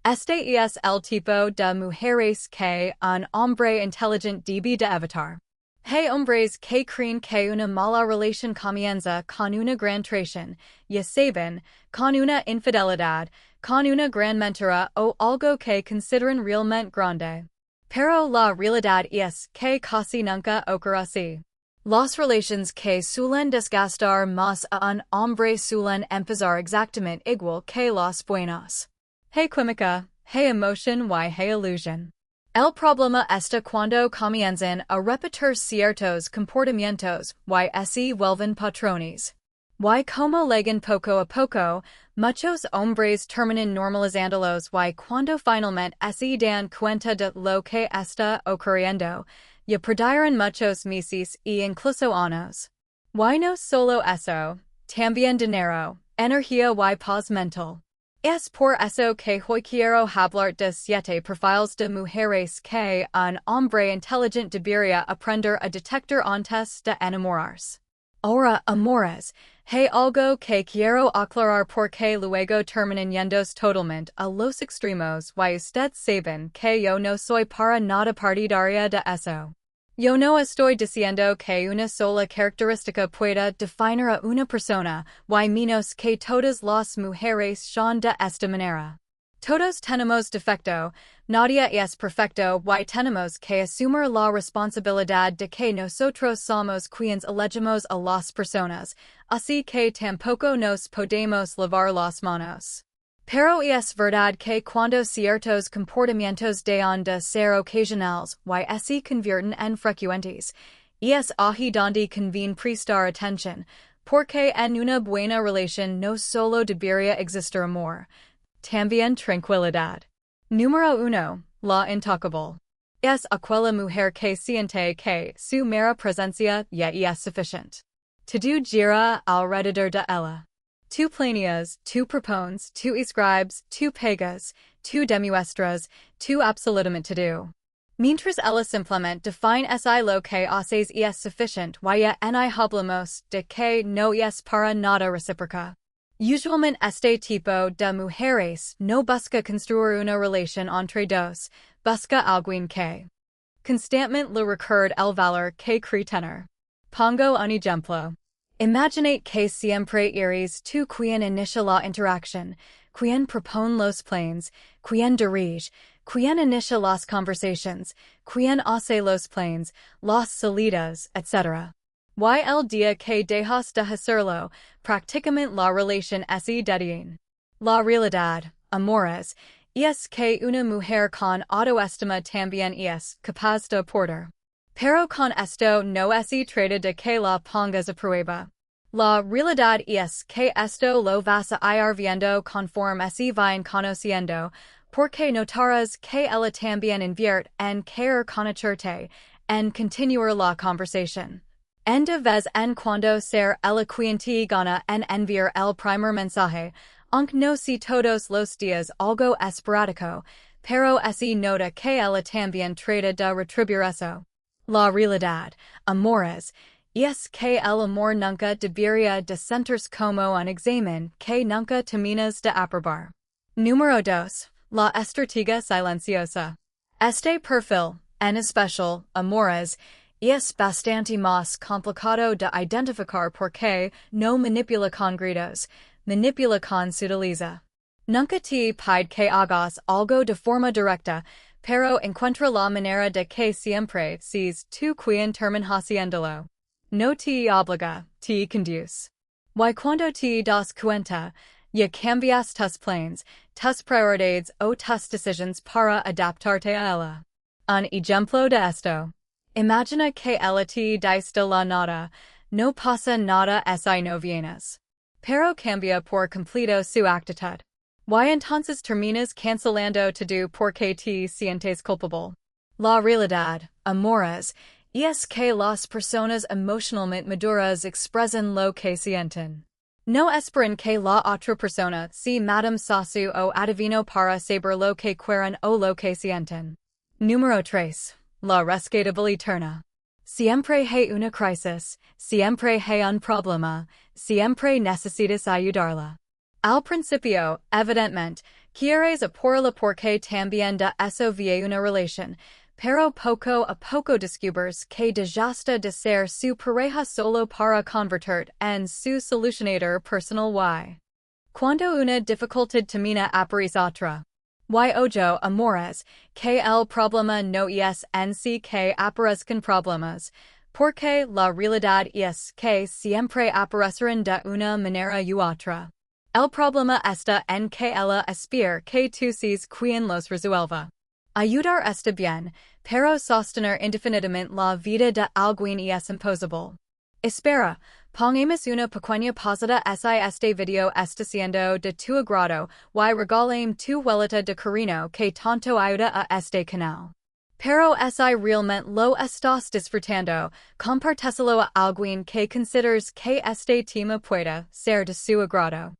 Este es el tipo de mujeres que un hombre intelligent debe de evitar. Hay hombres que creen que una mala relación comienza con una gran traición, ya saben, con una infidelidad, con una gran mentira o algo que consideran realmente grande. Pero la realidad es que casi nunca ocurre así. Las relaciones que suelen desgastar más a un hombre suelen empezar exactamente igual que las buenas. Hay química, hay emoción y hay ilusión. El problema está cuando comienzan a repetir ciertos comportamientos y se vuelven patrones. Y como llegan poco a poco, muchos hombres terminan normalizándolos y cuando finalmente se dan cuenta de lo que está ocurriendo, ya perdieron muchos meses e incluso años. Y no solo eso, también dinero, energía y paz mental. Es por eso que hoy quiero hablar de 7 perfiles de mujeres que un hombre inteligente debería aprender a detectar antes de enamorarse. Ahora, amores, hay algo que quiero aclarar porque luego terminan yéndose totalmente a los extremos y ustedes saben que yo no soy para nada partidaria de eso. Yo no estoy diciendo que una sola característica pueda definir a una persona, y menos que todas las mujeres son de esta manera. Todos tenemos defecto, nadie es perfecto y tenemos que asumir la responsabilidad de que nosotros somos quienes elegimos a las personas, así que tampoco nos podemos lavar las manos. Pero es verdad que cuando ciertos comportamientos dejan de ser ocasionales y se convierten en frecuentes, es ahí donde conviene prestar atención, porque en una buena relación no solo debería existir amor, también tranquilidad. Número 1. La intocable. Es aquella mujer que siente que su mera presencia ya es suficiente. Todo gira alrededor de ella. Tu planeas, tu propones, tu escribes, tu pagas, tu demuestras, tu absolutamente todo. Mientras ella simplemente define lo que haces es suficiente y ya ni hablamos de que no es para nada recíproca. Usualmente este tipo de mujeres no busca construir una relación entre dos, busca alguien que constantemente le recuerde el valor que cree tener. Pongo un ejemplo. Imaginate que siempre eres tú quien inicia la interacción, quien propone los planes, quien dirige, quien inicia las conversaciones, quien hace los planes, las salidas, etc. Y el día que dejas de hacerlo, prácticamente la relación se detiene. La realidad, amores, es que una mujer con autoestima también es capaz de aportar. Pero con esto no se trata de que la pongas a prueba. La realidad es que esto lo vas a ir viendo conforme se vayan conociendo, porque notarás que ella también invierte en querer conocerte, en continuar la conversación. En de vez en cuando ser elocuente gana en enviar el primer mensaje, aunque no si todos los días algo esporádico, pero se nota que ella también trata de retribuir eso. La realidad, amores, es que el amor nunca debería de sentirse como un examen que nunca terminas de aprobar. Número 2. La estrategia silenciosa. Este perfil, en especial, amores, es bastante más complicado de identificar porque no manipula con gritos, manipula con sutileza. Nunca te pide que hagas algo de forma directa, pero encuentra la manera de que siempre seas tú quien termina haciéndolo. No te obliga, te conduce. Y cuando te das cuenta, ya cambias tus planes, tus prioridades o tus decisiones para adaptarte a ella. Un ejemplo de esto. Imagina que ella te dice de la nada, no pasa nada si no vienes. Pero cambia por completo su actitud. Y entonces terminas cancelando todo porque te sientes culpable. La realidad, amores, es que las personas emocionalmente maduras expresan lo que sienten. No esperan que la otra persona sea Madame Sasu o adivino para saber lo que quieren o lo que sienten. Número 3. La rescatable eterna. Siempre hay una crisis, siempre hay un problema, siempre necesitas ayudarla. Al principio, evidentemente, Quieres a por la porque también de eso vie una relación, pero poco a poco descubres que desgasta de ser su pareja solo para convertir en su solucionador personal y. Cuando una dificultad termina aparece otra. Y ojo amores, que el problema no es en sí que aparezcan problemas, porque la realidad es que siempre aparecerán de una manera u otra. El problema está en que ella espera que tú seas quien los resuelva. Ayudar está bien, pero sostener indefinidamente la vida de alguien es imposible. Espera, pongamos una pequeña pausada si este video está siendo de tu agrado y regalame tu vuelta de cariño que tanto ayuda a este canal. Pero si realmente lo estás disfrutando, compartéselo a alguien que consideres que este tema pueda ser de su agrado.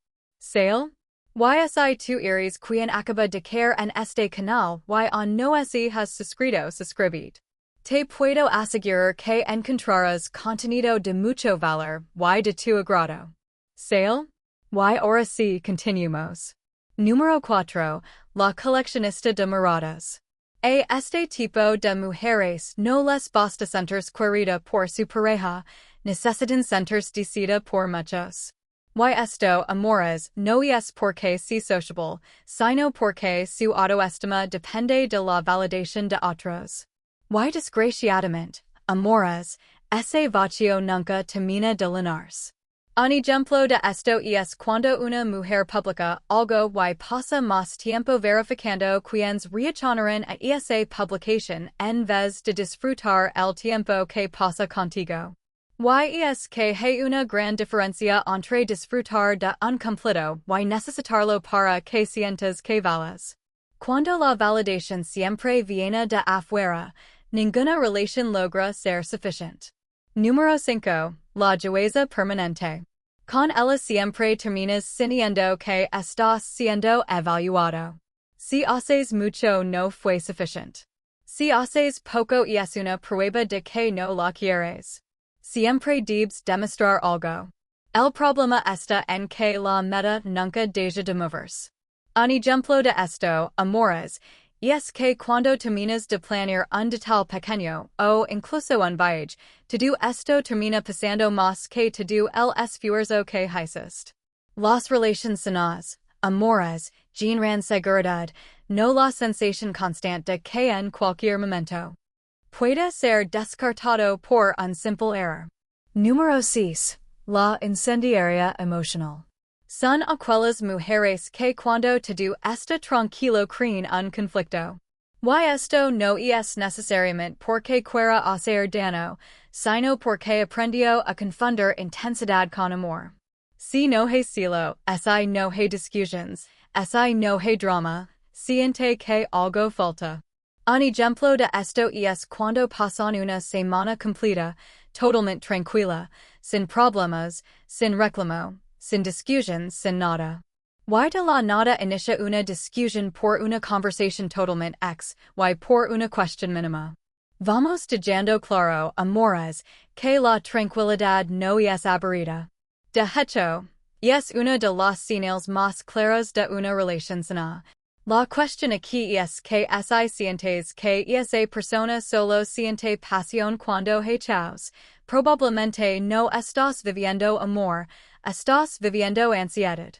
Sale? Si tu eres quien acaba de caer en este canal y aún no has suscribid. Te puedo asegurar que encontrarás contenido de mucho valor y de tu agrado. Sale? Y ahora sí, continuamos. Número 4. La coleccionista de miradas. Este tipo de mujeres no les basta sentirse querida por su pareja, necesitan sentirse deseada por muchos. Y esto, amores, no es porque sea sociable, sino porque su autoestima depende de la validación de otros. Y desgraciadamente, amores, ese vacío nunca termina de llenarse. Un ejemplo de esto es cuando una mujer publica algo y pasa más tiempo verificando quienes reaccionarán a esa publicación en vez de disfrutar el tiempo que pasa contigo. Y es que hay una gran diferencia entre disfrutar de un cumplido y necesitarlo para que sientas que vales. Cuando la validación siempre viene de afuera, ninguna relación logra ser suficiente. Número 5. La belleza permanente. Con ella siempre terminas sintiendo que estás siendo evaluado. Si haces mucho no fue suficiente. Si haces poco es una prueba de que no la quieres. Siempre debes demostrar algo. El problema está en que la meta nunca deja de moverse. Un ejemplo de esto, amores, es que cuando terminas de planear un detalle pequeño o incluso un viaje, todo esto termina pasando más que todo el esfuerzo que hiciste. Las relaciones sanas, amores, generan seguridad, no la sensación constante de que en cualquier momento puede ser descartado por un simple error. Número 6. La incendiaria emocional. Son aquellas mujeres que cuando todo está tranquilo creen un conflicto. Y esto no es necesariamente porque quiera hacer daño, sino porque aprendió a confundir intensidad con amor. Si no hay cielo, si no hay discusiones, si no hay drama, siente que algo falta. Un ejemplo de esto es cuando pasan una semana completa, totalmente tranquila, sin problemas, sin reclamo, sin discusiones, sin nada. Y de la nada inicia una discusión por una conversación totalmente y por una cuestión mínima. Vamos dejando claro, amores, que la tranquilidad no es aburrida. De hecho, es una de las señales más claras de una relación sana. La cuestión aquí es que si sientes que esa persona solo siente pasión cuando hay chaos, probablemente no estás viviendo amor, estás viviendo ansiedad.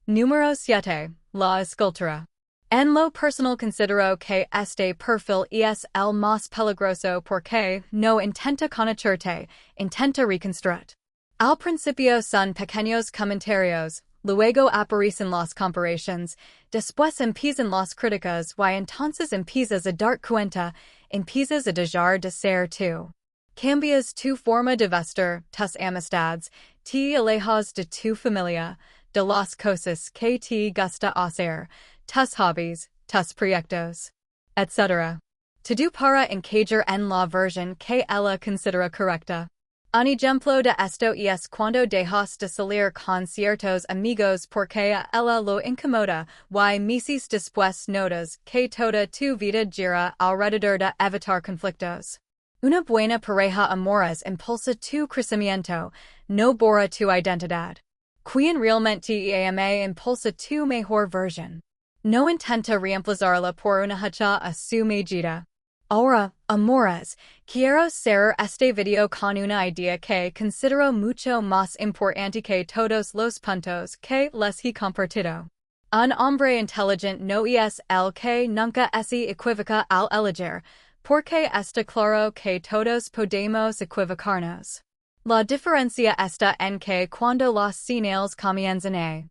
Número 7. La escultura. En lo personal considero que este perfil es el más peligroso porque no intenta conocerte, intenta reconstruir. Al principio son pequeños comentarios, luego aparecen las comparaciones, después empiezan las críticas y entonces empiezas a dar cuenta, empiezas a dejar de ser tú. Cambias tu forma de vestir, tus amistades, te alejas de tu familia, de las cosas que te gusta hacer, tus hobbies, tus proyectos, etc. Todo para encajar en la versión que ella considera correcta. Un ejemplo de esto es cuando dejas de salir con ciertos amigos porque a ella lo incomoda y meses después notas que toda tu vida gira alrededor de evitar conflictos. Una buena pareja amorosa impulsa tu crecimiento, no borra tu identidad. Quien realmente te ama impulsa tu mejor versión. No intenta reemplazarla por una hacha a su medida. Ahora, amores, quiero cerrar este video con una idea que considero mucho más importante que todos los puntos que les he compartido. Un hombre inteligente no es el que nunca se equivoca al elegir, porque está claro que todos podemos equivocarnos. La diferencia está en que cuando las señales comienzan a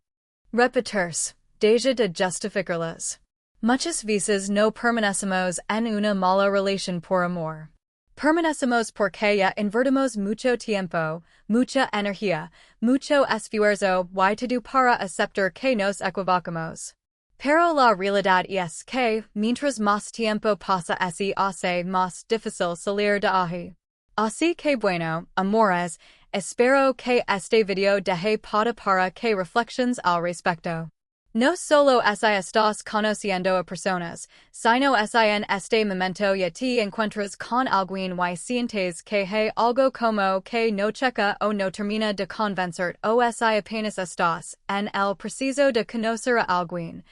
repetirse, deja de justificarlas. Muchas veces no permanecemos en una mala relación por amor. Permanecemos porque ya invertimos mucho tiempo, mucha energía, mucho esfuerzo y todo para aceptar que nos equivocamos. Pero la realidad es que, mientras más tiempo pasa se hace más difícil salir de ahí. Así que bueno, amores, espero que este video deje pauta para que reflexiones al respecto. No solo estás conociendo a personas, sino en este momento ya te encuentras con alguien y sientes que hay algo como que no checa o no termina de convencer o apenas estás en el preciso de conocer a alguien.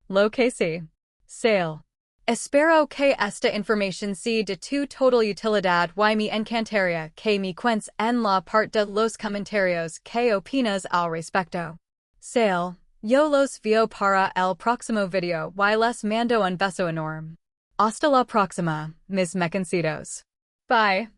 Lo que sí. Sale. Espero que esta información sea de tu total utilidad y me encantaría que me cuentes en la parte de los comentarios que opinas al respecto. Sale. Yo los veo para el próximo video y les mando un beso enorme. Hasta la próxima, mis mecancitos. Bye.